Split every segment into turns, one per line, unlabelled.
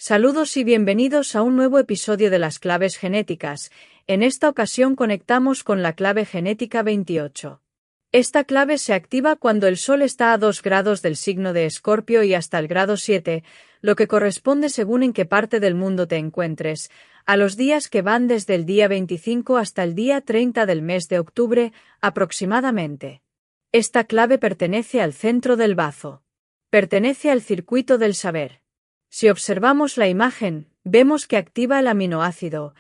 Saludos y bienvenidos a un nuevo episodio de las claves genéticas. En esta ocasión conectamos con la clave genética 28. Esta clave se activa cuando el Sol está a 2 grados del signo de Escorpio y hasta el grado 7, lo que corresponde según en qué parte del mundo te encuentres, a los días que van desde el día 25 hasta el día 30 del mes de octubre, aproximadamente. Esta clave pertenece al centro del bazo. Pertenece al circuito del saber. Si observamos la imagen, vemos que activa el aminoácido,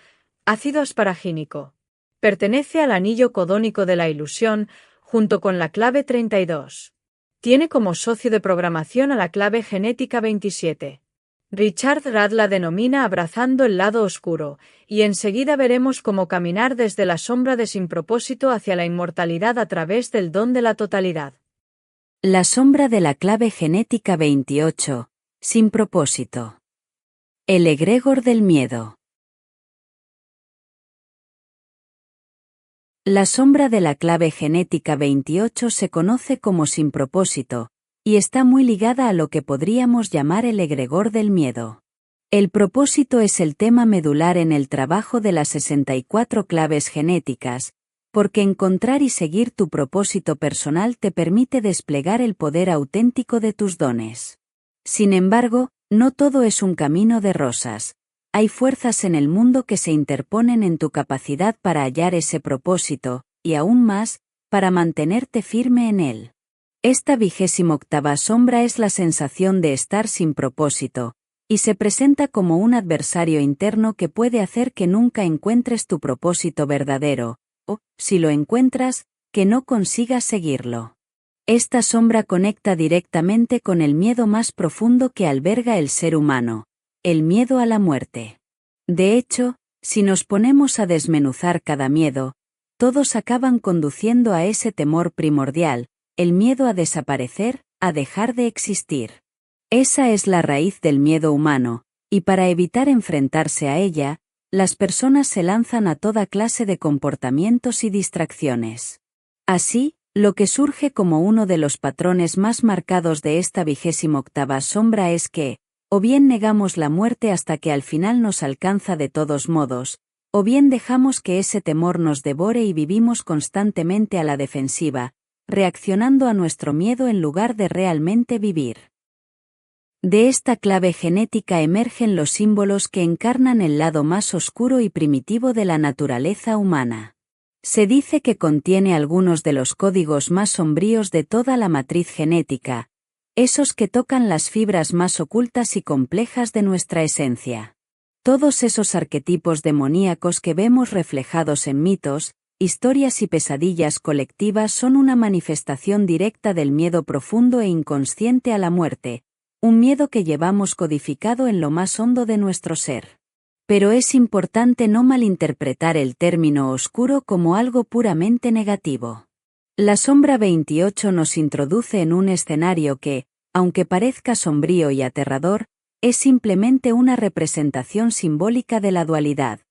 ácido asparagínico. Pertenece al anillo codónico de la ilusión, junto con la clave 32. Tiene como socio de programación a la clave genética 27. Richard Rad la denomina abrazando el lado oscuro, y enseguida veremos cómo caminar desde la sombra de sin propósito hacia la inmortalidad a través del don de la totalidad.
La sombra de la clave genética 28. Sin propósito. El egregor del miedo. La sombra de la clave genética 28 se conoce como sin propósito, y está muy ligada a lo que podríamos llamar el egregor del miedo. El propósito es el tema medular en el trabajo de las 64 claves genéticas, porque encontrar y seguir tu propósito personal te permite desplegar el poder auténtico de tus dones. Sin embargo, no todo es un camino de rosas. Hay fuerzas en el mundo que se interponen en tu capacidad para hallar ese propósito, y aún más, para mantenerte firme en él. Esta 28ª sombra es la sensación de estar sin propósito, y se presenta como un adversario interno que puede hacer que nunca encuentres tu propósito verdadero, o, si lo encuentras, que no consigas seguirlo. Esta sombra conecta directamente con el miedo más profundo que alberga el ser humano, el miedo a la muerte. De hecho, si nos ponemos a desmenuzar cada miedo, todos acaban conduciendo a ese temor primordial, el miedo a desaparecer, a dejar de existir. Esa es la raíz del miedo humano, y para evitar enfrentarse a ella, las personas se lanzan a toda clase de comportamientos y distracciones. Así, lo que surge como uno de los patrones más marcados de esta 28ª sombra es que, o bien negamos la muerte hasta que al final nos alcanza de todos modos, o bien dejamos que ese temor nos devore y vivimos constantemente a la defensiva, reaccionando a nuestro miedo en lugar de realmente vivir. De esta clave genética emergen los símbolos que encarnan el lado más oscuro y primitivo de la naturaleza humana. Se dice que contiene algunos de los códigos más sombríos de toda la matriz genética, esos que tocan las fibras más ocultas y complejas de nuestra esencia. Todos esos arquetipos demoníacos que vemos reflejados en mitos, historias y pesadillas colectivas son una manifestación directa del miedo profundo e inconsciente a la muerte, un miedo que llevamos codificado en lo más hondo de nuestro ser. Pero es importante no malinterpretar el término oscuro como algo puramente negativo. La sombra 28 nos introduce en un escenario que, aunque parezca sombrío y aterrador, es simplemente una representación simbólica de la dualidad.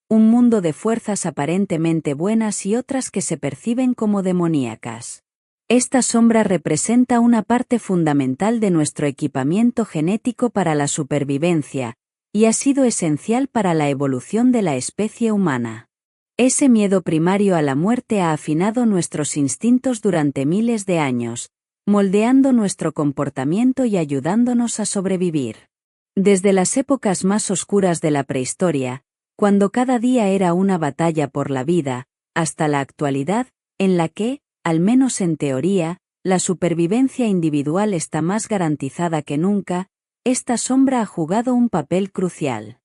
Un mundo de fuerzas aparentemente buenas y otras que se perciben como demoníacas. Esta sombra representa una parte fundamental de nuestro equipamiento genético para la supervivencia, y ha sido esencial para la evolución de la especie humana. Ese miedo primario a la muerte ha afinado nuestros instintos durante miles de años, moldeando nuestro comportamiento y ayudándonos a sobrevivir. Desde las épocas más oscuras de la prehistoria, cuando cada día era una batalla por la vida, hasta la actualidad, en la que, al menos en teoría, la supervivencia individual está más garantizada que nunca, esta sombra ha jugado un papel crucial.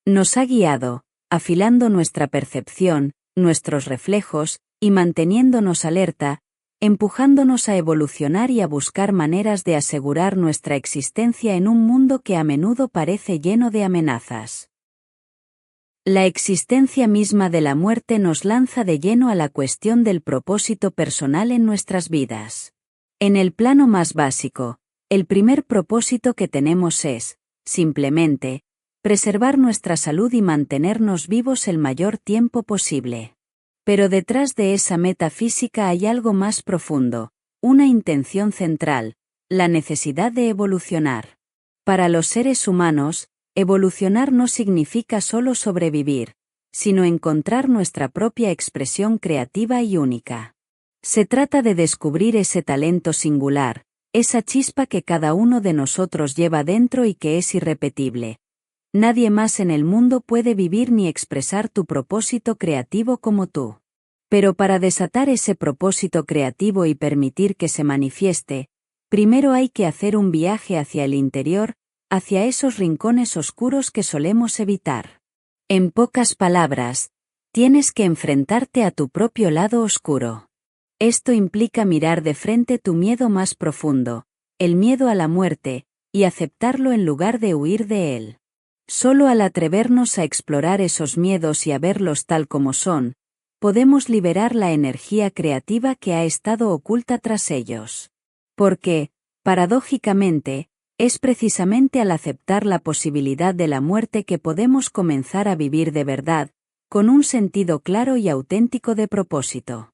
Nos ha guiado, afilando nuestra percepción, nuestros reflejos, y manteniéndonos alerta, empujándonos a evolucionar y a buscar maneras de asegurar nuestra existencia en un mundo que a menudo parece lleno de amenazas. La existencia misma de la muerte nos lanza de lleno a la cuestión del propósito personal en nuestras vidas. En el plano más básico, el primer propósito que tenemos es, simplemente, preservar nuestra salud y mantenernos vivos el mayor tiempo posible. Pero detrás de esa meta física hay algo más profundo, una intención central, la necesidad de evolucionar. Para los seres humanos, Evolucionar no significa solo sobrevivir, sino encontrar nuestra propia expresión creativa y única. Se trata de descubrir ese talento singular, esa chispa que cada uno de nosotros lleva dentro y que es irrepetible. Nadie más en el mundo puede vivir ni expresar tu propósito creativo como tú. Pero para desatar ese propósito creativo y permitir que se manifieste, primero hay que hacer un viaje hacia el interior, hacia esos rincones oscuros que solemos evitar. En pocas palabras, tienes que enfrentarte a tu propio lado oscuro. Esto implica mirar de frente tu miedo más profundo, el miedo a la muerte, y aceptarlo en lugar de huir de él. Solo al atrevernos a explorar esos miedos y a verlos tal como son, podemos liberar la energía creativa que ha estado oculta tras ellos. Porque, paradójicamente, es precisamente al aceptar la posibilidad de la muerte que podemos comenzar a vivir de verdad, con un sentido claro y auténtico de propósito.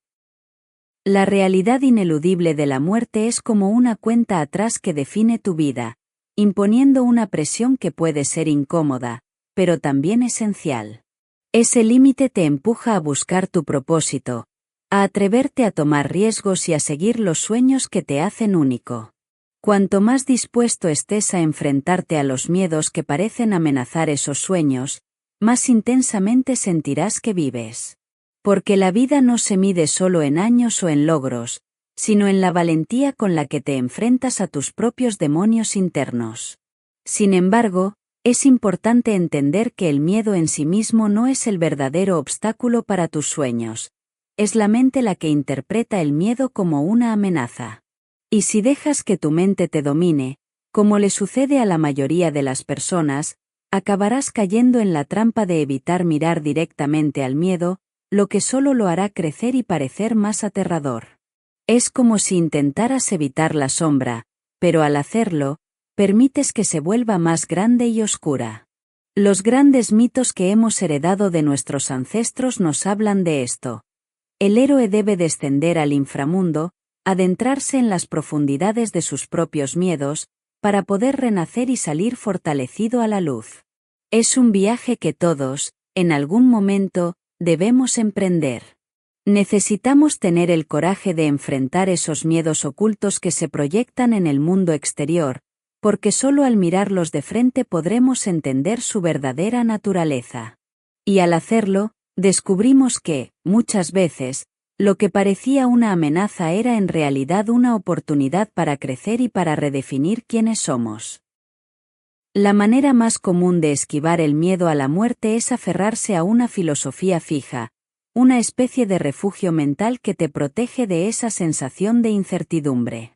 La realidad ineludible de la muerte es como una cuenta atrás que define tu vida, imponiendo una presión que puede ser incómoda, pero también esencial. Ese límite te empuja a buscar tu propósito, a atreverte a tomar riesgos y a seguir los sueños que te hacen único. Cuanto más dispuesto estés a enfrentarte a los miedos que parecen amenazar esos sueños, más intensamente sentirás que vives. Porque la vida no se mide solo en años o en logros, sino en la valentía con la que te enfrentas a tus propios demonios internos. Sin embargo, es importante entender que el miedo en sí mismo no es el verdadero obstáculo para tus sueños. Es la mente la que interpreta el miedo como una amenaza. Y si dejas que tu mente te domine, como le sucede a la mayoría de las personas, acabarás cayendo en la trampa de evitar mirar directamente al miedo, lo que solo lo hará crecer y parecer más aterrador. Es como si intentaras evitar la sombra, pero al hacerlo, permites que se vuelva más grande y oscura. Los grandes mitos que hemos heredado de nuestros ancestros nos hablan de esto. El héroe debe descender al inframundo, adentrarse en las profundidades de sus propios miedos, para poder renacer y salir fortalecido a la luz. Es un viaje que todos, en algún momento, debemos emprender. Necesitamos tener el coraje de enfrentar esos miedos ocultos que se proyectan en el mundo exterior, porque solo al mirarlos de frente podremos entender su verdadera naturaleza. Y al hacerlo, descubrimos que, muchas veces, lo que parecía una amenaza era en realidad una oportunidad para crecer y para redefinir quiénes somos. La manera más común de esquivar el miedo a la muerte es aferrarse a una filosofía fija, una especie de refugio mental que te protege de esa sensación de incertidumbre.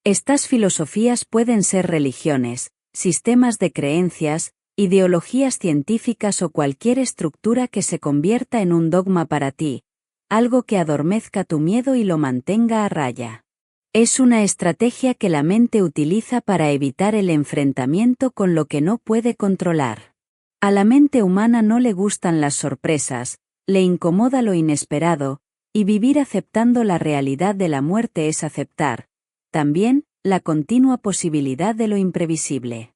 Estas filosofías pueden ser religiones, sistemas de creencias, ideologías científicas o cualquier estructura que se convierta en un dogma para ti, algo que adormezca tu miedo y lo mantenga a raya. Es una estrategia que la mente utiliza para evitar el enfrentamiento con lo que no puede controlar. A la mente humana no le gustan las sorpresas, le incomoda lo inesperado, y vivir aceptando la realidad de la muerte es aceptar, también, la continua posibilidad de lo imprevisible.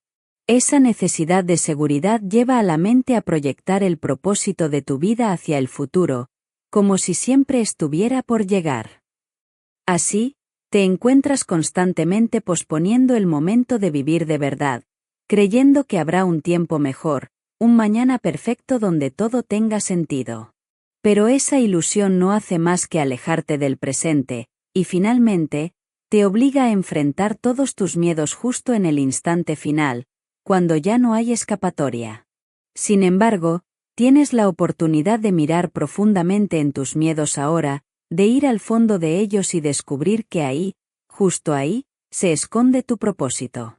Esa necesidad de seguridad lleva a la mente a proyectar el propósito de tu vida hacia el futuro, como si siempre estuviera por llegar. Así, te encuentras constantemente posponiendo el momento de vivir de verdad, creyendo que habrá un tiempo mejor, un mañana perfecto donde todo tenga sentido. Pero esa ilusión no hace más que alejarte del presente, y finalmente, te obliga a enfrentar todos tus miedos justo en el instante final, cuando ya no hay escapatoria. Sin embargo, tienes la oportunidad de mirar profundamente en tus miedos ahora, de ir al fondo de ellos y descubrir que ahí, justo ahí, se esconde tu propósito.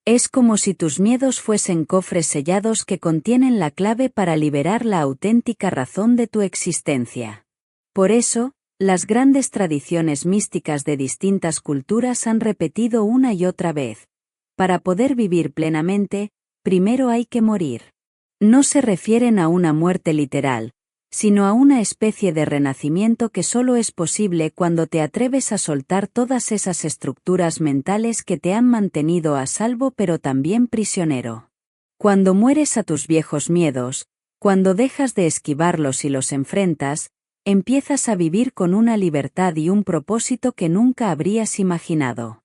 Es como si tus miedos fuesen cofres sellados que contienen la clave para liberar la auténtica razón de tu existencia. Por eso, las grandes tradiciones místicas de distintas culturas han repetido una y otra vez: para poder vivir plenamente, primero hay que morir. No se refieren a una muerte literal, sino a una especie de renacimiento que solo es posible cuando te atreves a soltar todas esas estructuras mentales que te han mantenido a salvo pero también prisionero. Cuando mueres a tus viejos miedos, cuando dejas de esquivarlos y los enfrentas, empiezas a vivir con una libertad y un propósito que nunca habrías imaginado.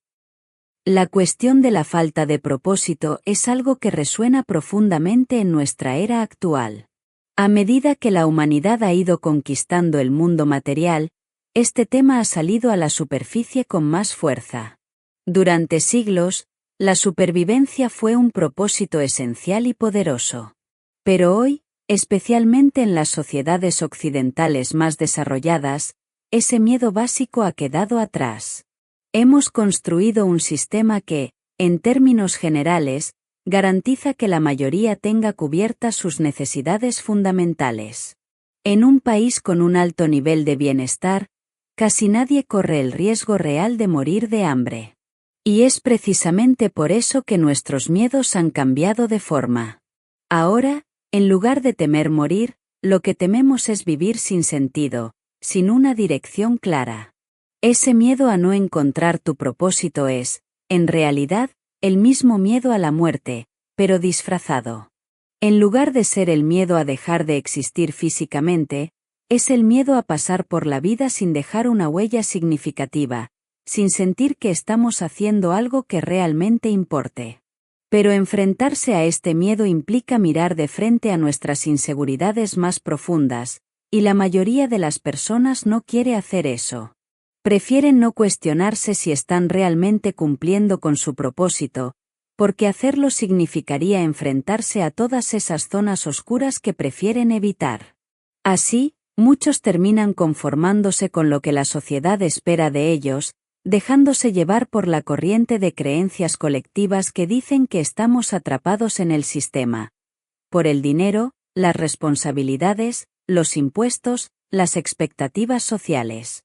La cuestión de la falta de propósito es algo que resuena profundamente en nuestra era actual. A medida que la humanidad ha ido conquistando el mundo material, este tema ha salido a la superficie con más fuerza. Durante siglos, la supervivencia fue un propósito esencial y poderoso. Pero hoy, especialmente en las sociedades occidentales más desarrolladas, ese miedo básico ha quedado atrás. Hemos construido un sistema que, en términos generales, garantiza que la mayoría tenga cubiertas sus necesidades fundamentales. En un país con un alto nivel de bienestar, casi nadie corre el riesgo real de morir de hambre. Y es precisamente por eso que nuestros miedos han cambiado de forma. Ahora, en lugar de temer morir, lo que tememos es vivir sin sentido, sin una dirección clara. Ese miedo a no encontrar tu propósito es, en realidad, el mismo miedo a la muerte, pero disfrazado. En lugar de ser el miedo a dejar de existir físicamente, es el miedo a pasar por la vida sin dejar una huella significativa, sin sentir que estamos haciendo algo que realmente importe. Pero enfrentarse a este miedo implica mirar de frente a nuestras inseguridades más profundas, y la mayoría de las personas no quiere hacer eso. Prefieren no cuestionarse si están realmente cumpliendo con su propósito, porque hacerlo significaría enfrentarse a todas esas zonas oscuras que prefieren evitar. Así, muchos terminan conformándose con lo que la sociedad espera de ellos, dejándose llevar por la corriente de creencias colectivas que dicen que estamos atrapados en el sistema. Por el dinero, las responsabilidades, los impuestos, las expectativas sociales.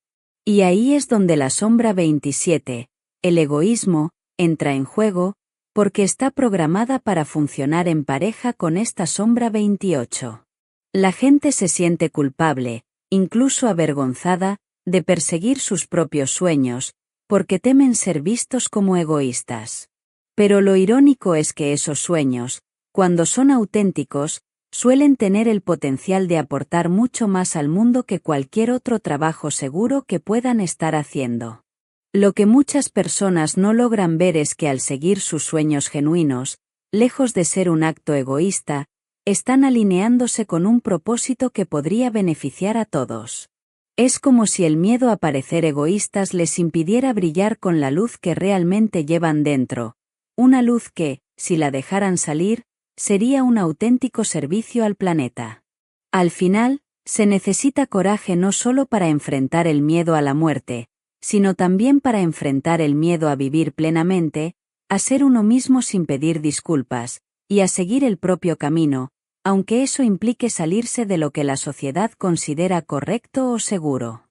Y ahí es donde la sombra 27, el egoísmo, entra en juego, porque está programada para funcionar en pareja con esta sombra 28. La gente se siente culpable, incluso avergonzada, de perseguir sus propios sueños, porque temen ser vistos como egoístas. Pero lo irónico es que esos sueños, cuando son auténticos, suelen tener el potencial de aportar mucho más al mundo que cualquier otro trabajo seguro que puedan estar haciendo. Lo que muchas personas no logran ver es que al seguir sus sueños genuinos, lejos de ser un acto egoísta, están alineándose con un propósito que podría beneficiar a todos. Es como si el miedo a parecer egoístas les impidiera brillar con la luz que realmente llevan dentro, una luz que, si la dejaran salir, sería un auténtico servicio al planeta. Al final, se necesita coraje no solo para enfrentar el miedo a la muerte, sino también para enfrentar el miedo a vivir plenamente, a ser uno mismo sin pedir disculpas, y a seguir el propio camino, aunque eso implique salirse de lo que la sociedad considera correcto o seguro.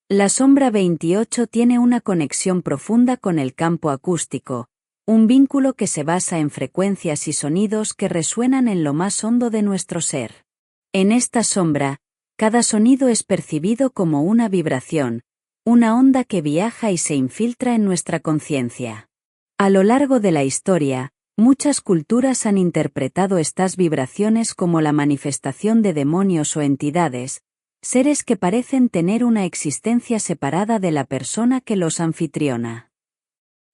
La sombra 28 tiene una conexión profunda con el campo acústico, un vínculo que se basa en frecuencias y sonidos que resuenan en lo más hondo de nuestro ser. En esta sombra, cada sonido es percibido como una vibración, una onda que viaja y se infiltra en nuestra conciencia. A lo largo de la historia, muchas culturas han interpretado estas vibraciones como la manifestación de demonios o entidades, seres que parecen tener una existencia separada de la persona que los anfitriona.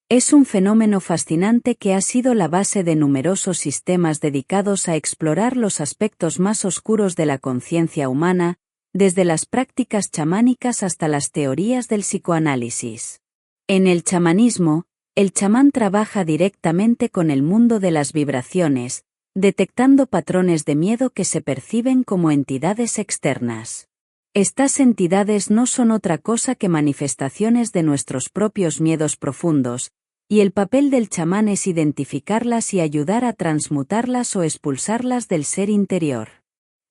Es un fenómeno fascinante que ha sido la base de numerosos sistemas dedicados a explorar los aspectos más oscuros de la conciencia humana, desde las prácticas chamánicas hasta las teorías del psicoanálisis. En el chamanismo, el chamán trabaja directamente con el mundo de las vibraciones, detectando patrones de miedo que se perciben como entidades externas. Estas entidades no son otra cosa que manifestaciones de nuestros propios miedos profundos, y el papel del chamán es identificarlas y ayudar a transmutarlas o expulsarlas del ser interior.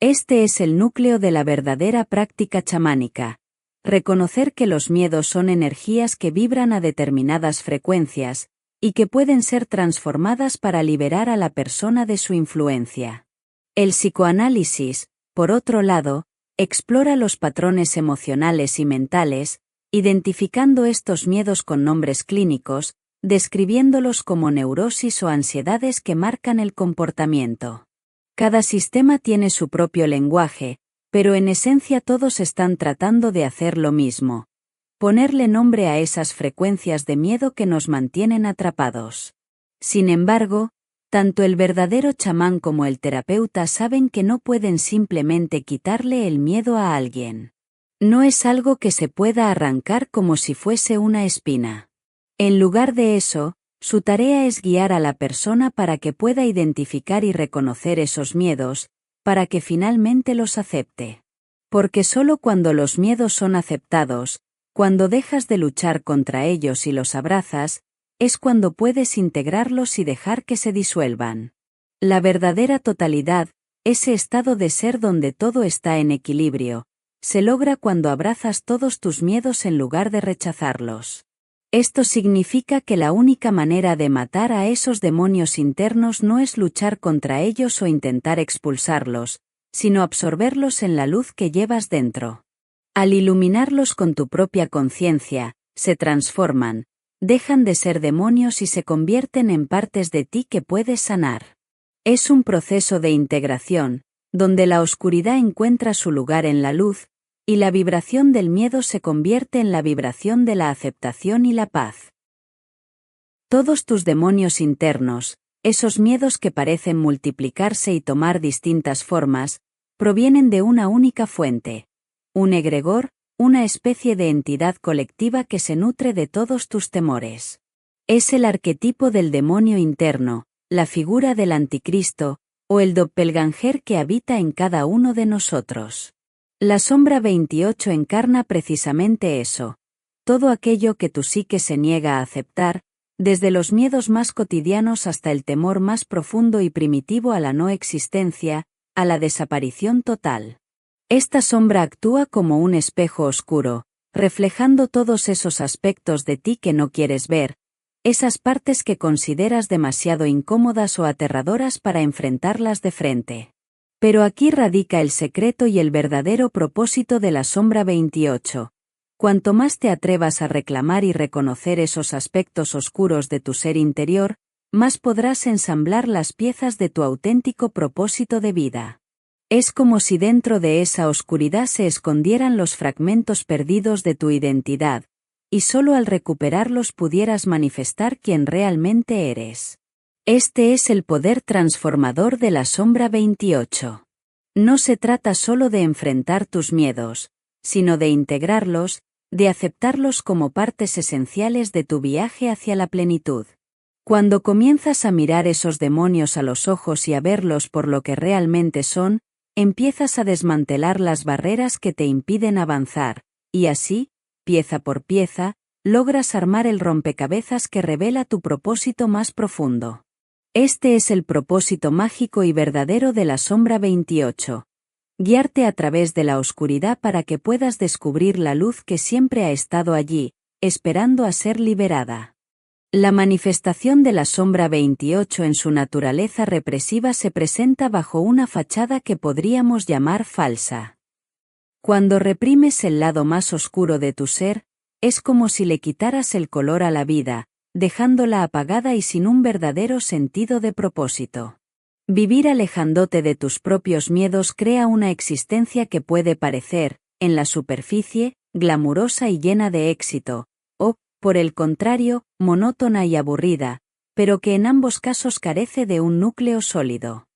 Este es el núcleo de la verdadera práctica chamánica. Reconocer que los miedos son energías que vibran a determinadas frecuencias, y que pueden ser transformadas para liberar a la persona de su influencia. El psicoanálisis, por otro lado, explora los patrones emocionales y mentales, identificando estos miedos con nombres clínicos, describiéndolos como neurosis o ansiedades que marcan el comportamiento. Cada sistema tiene su propio lenguaje, pero en esencia todos están tratando de hacer lo mismo: ponerle nombre a esas frecuencias de miedo que nos mantienen atrapados. Sin embargo, tanto el verdadero chamán como el terapeuta saben que no pueden simplemente quitarle el miedo a alguien. No es algo que se pueda arrancar como si fuese una espina. En lugar de eso, su tarea es guiar a la persona para que pueda identificar y reconocer esos miedos, para que finalmente los acepte. Porque solo cuando los miedos son aceptados, cuando dejas de luchar contra ellos y los abrazas, es cuando puedes integrarlos y dejar que se disuelvan. La verdadera totalidad, ese estado de ser donde todo está en equilibrio, se logra cuando abrazas todos tus miedos en lugar de rechazarlos. Esto significa que la única manera de matar a esos demonios internos no es luchar contra ellos o intentar expulsarlos, sino absorberlos en la luz que llevas dentro. Al iluminarlos con tu propia conciencia, se transforman, dejan de ser demonios y se convierten en partes de ti que puedes sanar. Es un proceso de integración, donde la oscuridad encuentra su lugar en la luz, y la vibración del miedo se convierte en la vibración de la aceptación y la paz. Todos tus demonios internos, esos miedos que parecen multiplicarse y tomar distintas formas, provienen de una única fuente: un egregor, una especie de entidad colectiva que se nutre de todos tus temores. Es el arquetipo del demonio interno, la figura del anticristo, o el doppelganger que habita en cada uno de nosotros. La sombra 28 encarna precisamente eso: todo aquello que tu psique se niega a aceptar, desde los miedos más cotidianos hasta el temor más profundo y primitivo a la no existencia, a la desaparición total. Esta sombra actúa como un espejo oscuro, reflejando todos esos aspectos de ti que no quieres ver, esas partes que consideras demasiado incómodas o aterradoras para enfrentarlas de frente. Pero aquí radica el secreto y el verdadero propósito de la sombra 28. Cuanto más te atrevas a reclamar y reconocer esos aspectos oscuros de tu ser interior, más podrás ensamblar las piezas de tu auténtico propósito de vida. Es como si dentro de esa oscuridad se escondieran los fragmentos perdidos de tu identidad, y solo al recuperarlos pudieras manifestar quién realmente eres. Este es el poder transformador de la sombra 28. No se trata solo de enfrentar tus miedos, sino de integrarlos, de aceptarlos como partes esenciales de tu viaje hacia la plenitud. Cuando comienzas a mirar esos demonios a los ojos y a verlos por lo que realmente son, empiezas a desmantelar las barreras que te impiden avanzar, y así, pieza por pieza, logras armar el rompecabezas que revela tu propósito más profundo. Este es el propósito mágico y verdadero de la sombra 28. Guiarte a través de la oscuridad para que puedas descubrir la luz que siempre ha estado allí, esperando a ser liberada. La manifestación de la sombra 28 en su naturaleza represiva se presenta bajo una fachada que podríamos llamar falsa. Cuando reprimes el lado más oscuro de tu ser, es como si le quitaras el color a la vida, dejándola apagada y sin un verdadero sentido de propósito. Vivir alejándote de tus propios miedos crea una existencia que puede parecer, en la superficie, glamurosa y llena de éxito, o, por el contrario, monótona y aburrida, pero que en ambos casos carece de un núcleo sólido.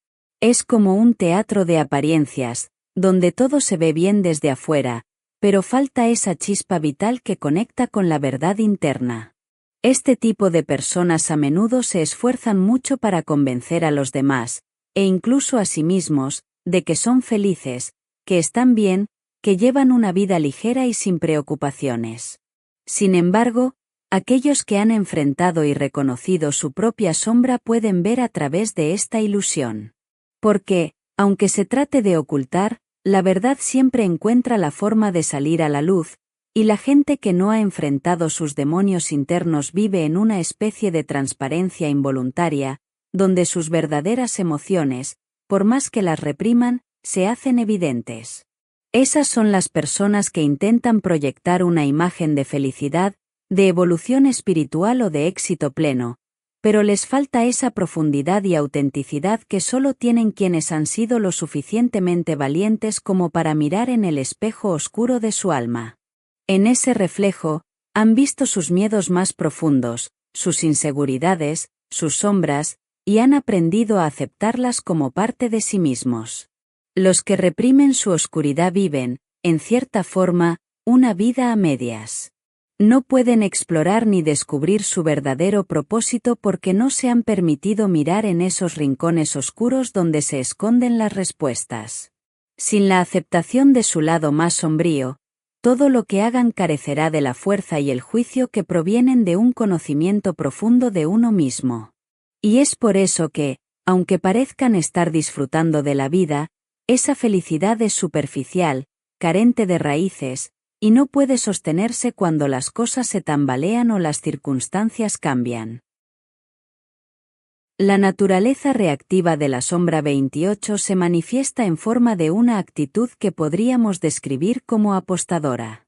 Es como un teatro de apariencias, donde todo se ve bien desde afuera, pero falta esa chispa vital que conecta con la verdad interna. Este tipo de personas a menudo se esfuerzan mucho para convencer a los demás, e incluso a sí mismos, de que son felices, que están bien, que llevan una vida ligera y sin preocupaciones. Sin embargo, aquellos que han enfrentado y reconocido su propia sombra pueden ver a través de esta ilusión. Porque, aunque se trate de ocultar, la verdad siempre encuentra la forma de salir a la luz, y la gente que no ha enfrentado sus demonios internos vive en una especie de transparencia involuntaria, donde sus verdaderas emociones, por más que las repriman, se hacen evidentes. Esas son las personas que intentan proyectar una imagen de felicidad, de evolución espiritual o de éxito pleno, pero les falta esa profundidad y autenticidad que solo tienen quienes han sido lo suficientemente valientes como para mirar en el espejo oscuro de su alma. En ese reflejo, han visto sus miedos más profundos, sus inseguridades, sus sombras, y han aprendido a aceptarlas como parte de sí mismos. Los que reprimen su oscuridad viven, en cierta forma, una vida a medias. No pueden explorar ni descubrir su verdadero propósito porque no se han permitido mirar en esos rincones oscuros donde se esconden las respuestas. Sin la aceptación de su lado más sombrío, todo lo que hagan carecerá de la fuerza y el juicio que provienen de un conocimiento profundo de uno mismo. Y es por eso que, aunque parezcan estar disfrutando de la vida, esa felicidad es superficial, carente de raíces, y no puede sostenerse cuando las cosas se tambalean o las circunstancias cambian. La naturaleza reactiva de la sombra 28 se manifiesta en forma de una actitud que podríamos describir como apostadora.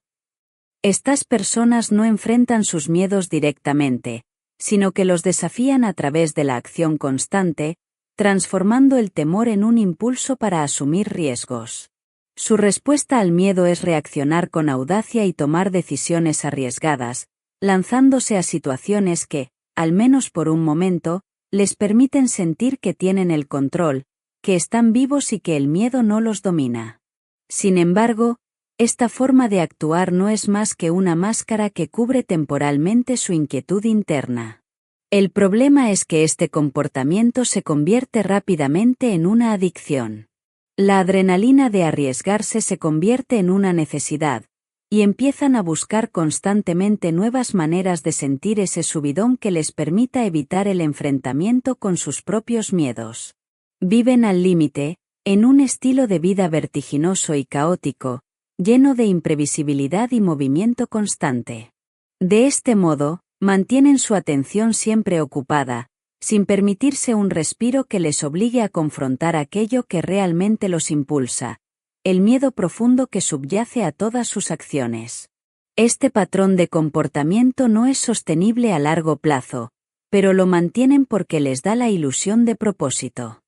Estas personas no enfrentan sus miedos directamente, sino que los desafían a través de la acción constante, transformando el temor en un impulso para asumir riesgos. Su respuesta al miedo es reaccionar con audacia y tomar decisiones arriesgadas, lanzándose a situaciones que, al menos por un momento, les permiten sentir que tienen el control, que están vivos y que el miedo no los domina. Sin embargo, esta forma de actuar no es más que una máscara que cubre temporalmente su inquietud interna. El problema es que este comportamiento se convierte rápidamente en una adicción. La adrenalina de arriesgarse se convierte en una necesidad, y empiezan a buscar constantemente nuevas maneras de sentir ese subidón que les permita evitar el enfrentamiento con sus propios miedos. Viven al límite, en un estilo de vida vertiginoso y caótico, lleno de imprevisibilidad y movimiento constante. De este modo, mantienen su atención siempre ocupada, sin permitirse un respiro que les obligue a confrontar aquello que realmente los impulsa, el miedo profundo que subyace a todas sus acciones. Este patrón de comportamiento no es sostenible a largo plazo, pero lo mantienen porque les da la ilusión de propósito.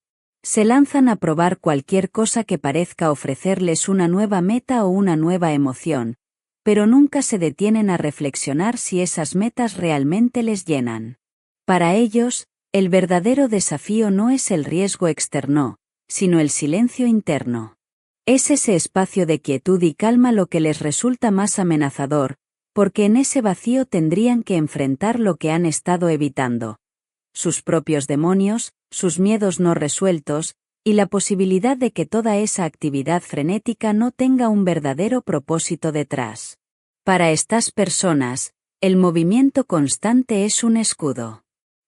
Se lanzan a probar cualquier cosa que parezca ofrecerles una nueva meta o una nueva emoción, pero nunca se detienen a reflexionar si esas metas realmente les llenan. Para ellos, el verdadero desafío no es el riesgo externo, sino el silencio interno. Es ese espacio de quietud y calma lo que les resulta más amenazador, porque en ese vacío tendrían que enfrentar lo que han estado evitando: sus propios demonios, sus miedos no resueltos, y la posibilidad de que toda esa actividad frenética no tenga un verdadero propósito detrás. Para estas personas, el movimiento constante es un escudo.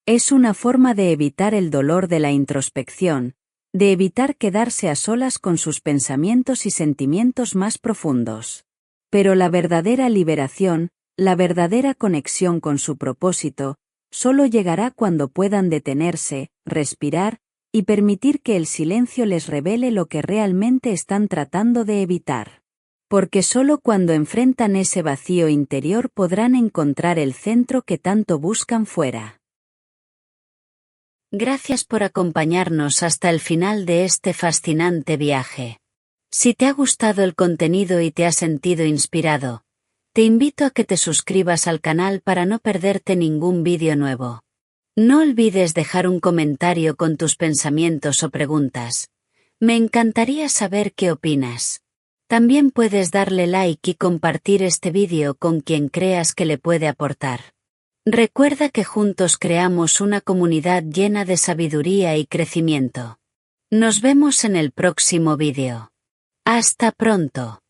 Es una forma de evitar el dolor de la introspección, de evitar quedarse a solas con sus pensamientos y sentimientos más profundos. Pero la verdadera liberación, la verdadera conexión con su propósito, solo llegará cuando puedan detenerse, respirar, y permitir que el silencio les revele lo que realmente están tratando de evitar. Porque solo cuando enfrentan ese vacío interior podrán encontrar el centro que tanto buscan fuera. Gracias por acompañarnos hasta el final de este fascinante viaje. Si te ha gustado el contenido y te has sentido inspirado, te invito a que te suscribas al canal para no perderte ningún vídeo nuevo. No olvides dejar un comentario con tus pensamientos o preguntas. Me encantaría saber qué opinas. También puedes darle like y compartir este vídeo con quien creas que le puede aportar. Recuerda que juntos creamos una comunidad llena de sabiduría y crecimiento. Nos vemos en el próximo vídeo. Hasta pronto.